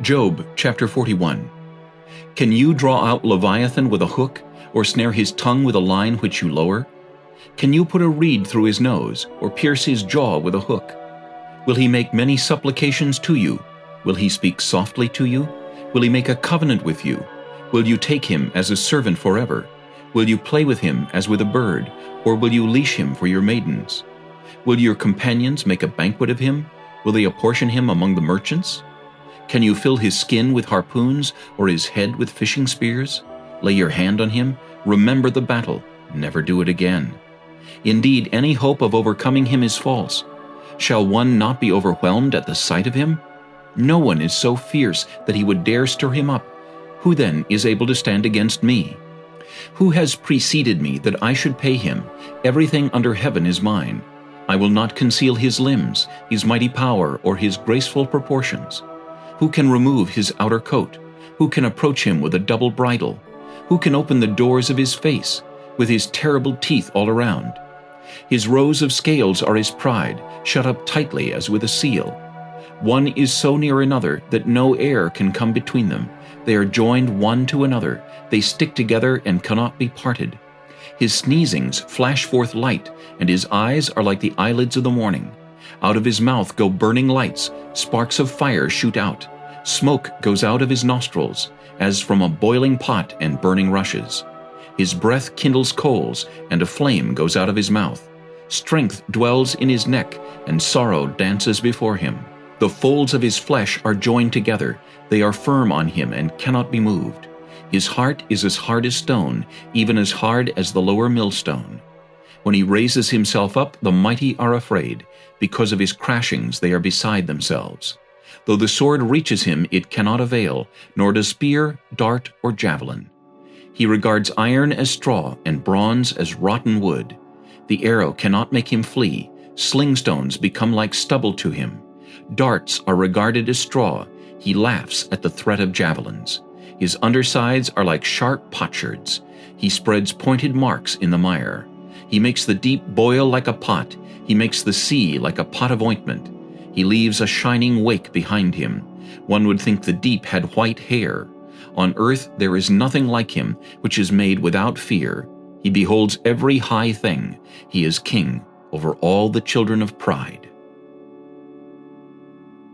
Job chapter 41. Can you draw out Leviathan with a hook, or snare his tongue with a line which you lower? Can you put a reed through his nose, or pierce his jaw with a hook? Will he make many supplications to you? Will he speak softly to you? Will he make a covenant with you? Will you take him as a servant forever? Will you play with him as with a bird, or will you leash him for your maidens? Will your companions make a banquet of him? Will they apportion him among the merchants? Can you fill his skin with harpoons, or his head with fishing spears? Lay your hand on him, remember the battle, never do it again. Indeed, any hope of overcoming him is false. Shall one not be overwhelmed at the sight of him? No one is so fierce that he would dare stir him up. Who then is able to stand against me? Who has preceded me that I should pay him? Everything under heaven is mine. I will not conceal his limbs, his mighty power, or his graceful proportions. Who can remove his outer coat? Who can approach him with a double bridle? Who can open the doors of his face, with his terrible teeth all around? His rows of scales are his pride, shut up tightly as with a seal. One is so near another that no air can come between them. They are joined one to another. They stick together and cannot be parted. His sneezings flash forth light, and his eyes are like the eyelids of the morning. Out of his mouth go burning lights, sparks of fire shoot out. Smoke goes out of his nostrils, as from a boiling pot and burning rushes. His breath kindles coals, and a flame goes out of his mouth. Strength dwells in his neck, and sorrow dances before him. The folds of his flesh are joined together. They are firm on him and cannot be moved. His heart is as hard as stone, even as hard as the lower millstone. When he raises himself up, the mighty are afraid. Because of his crashings they are beside themselves. Though the sword reaches him, it cannot avail, nor does spear, dart, or javelin. He regards iron as straw, and bronze as rotten wood. The arrow cannot make him flee. Slingstones become like stubble to him. Darts are regarded as straw. He laughs at the threat of javelins. His undersides are like sharp potsherds. He spreads pointed marks in the mire. He makes the deep boil like a pot. He makes the sea like a pot of ointment. He leaves a shining wake behind him. One would think the deep had white hair. On earth there is nothing like him, which is made without fear. He beholds every high thing. He is king over all the children of pride.